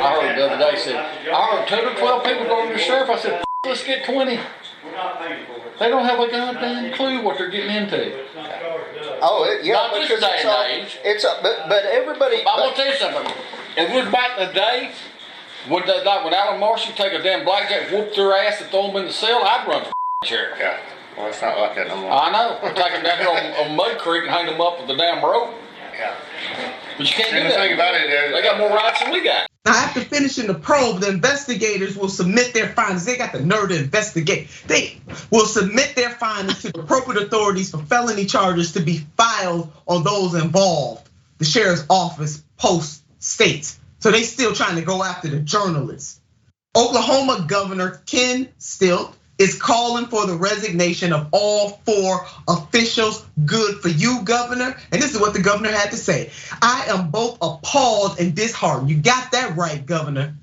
I heard the other day said, I heard 10 or 12 people going to the sheriff. I said, let's get 20. They don't have a goddamn clue what they're getting into. Oh, yeah, not this day and age. But everybody. I will tell you something. If it was back in the day, would Alan Marshall take a damn blackjack, whoop their ass, and throw them in the cell? I'd run for chair. Yeah. Well, it's not like that no more. I know. We're taking them down here on Mud Creek and hang them up with the damn rope. Yeah. But you can't do that. The thing about it is, they got more rights than we got. Now, after finishing the probe, the investigators will submit their findings. They got the nerve to investigate. They will submit their findings to the appropriate authorities for felony charges to be filed on those involved. The sheriff's office post states. So they still trying to go after the journalists. Oklahoma Governor Ken Stitt is calling for the resignation of all 4 officials. Good for you, Governor. And this is what the governor had to say. I am both appalled and disheartened. You got that right, Governor.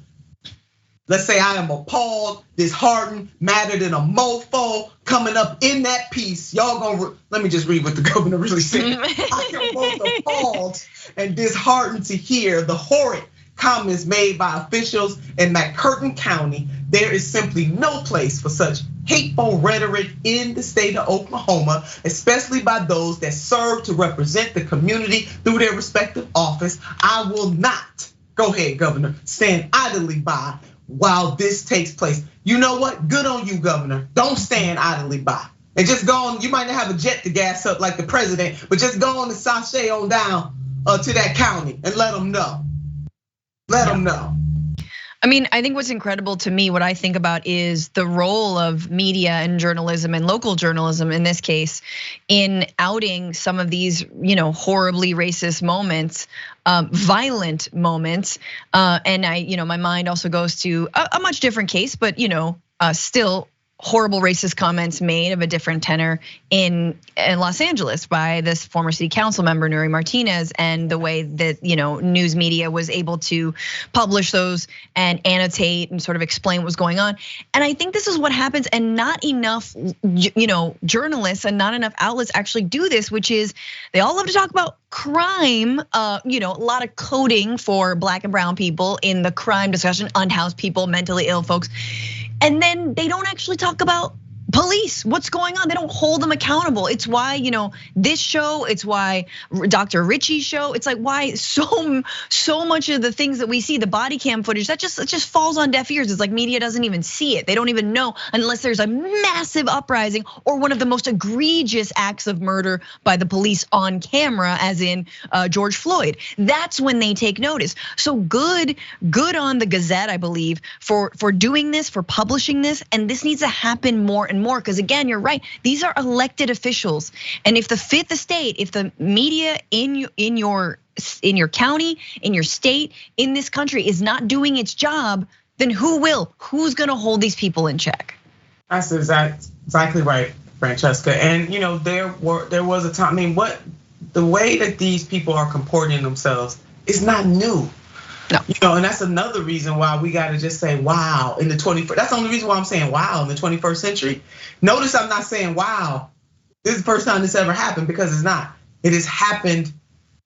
Let's say I am appalled, disheartened, madder than a mofo. Coming up in that piece, y'all gonna, let me just read what the governor really said. I am both appalled and disheartened to hear the horrid comments made by officials in McCurtain County. There is simply no place for such hateful rhetoric in the state of Oklahoma, especially by those that serve to represent the community through their respective office. I will not, go ahead, Governor, stand idly by while this takes place. You know what? Good on you, Governor. Don't stand idly by. And just go on, you might not have a jet to gas up like the president, but just go on and sashay on down to that county and let them know. Let them know. I mean, I think what's incredible to me, what I think about is the role of media and journalism and local journalism in this case in outing some of these, horribly racist moments, violent moments. And my mind also goes to a much different case, but still horrible racist comments made of a different tenor in Los Angeles by this former city council member, Nuri Martinez, and the way that, news media was able to publish those and annotate and sort of explain what was going on. And I think this is what happens, and not enough, journalists and not enough outlets actually do this, which is they all love to talk about crime, a lot of coding for Black and brown people in the crime discussion, unhoused people, mentally ill folks. And then they don't actually talk about police, what's going on. They don't hold them accountable. It's why, this show, it's why Dr. Richie's show, it's like why so much of the things that we see, the body cam footage, that just falls on deaf ears. It's like media doesn't even see it. They don't even know unless there's a massive uprising or one of the most egregious acts of murder by the police on camera, as in George Floyd. That's when they take notice. So good on the Gazette, I believe, for doing this, for publishing this, and this needs to happen more and more, because again, you're right. These are elected officials, and if the fifth estate, if the media in your county, in your state, in this country is not doing its job, then who will? Who's going to hold these people in check? That's exactly right, Francesca. And there was a time. I mean, the way that these people are comporting themselves is not new. No. And that's another reason why we got to just say, wow, in the 21st. That's the only reason why I'm saying, wow, in the 21st century. Notice I'm not saying, wow, this is the first time this ever happened, because it's not. It has happened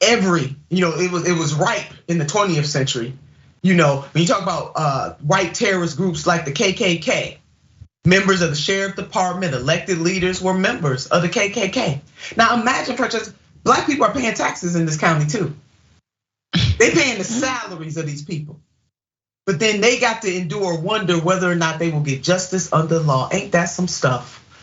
it was ripe in the 20th century. When you talk about white terrorist groups like the KKK, members of the sheriff department, elected leaders were members of the KKK. Now imagine, Francesca, Black people are paying taxes in this county too. They paying the salaries of these people. But then they got to endure, wonder whether or not they will get justice under law. Ain't that some stuff?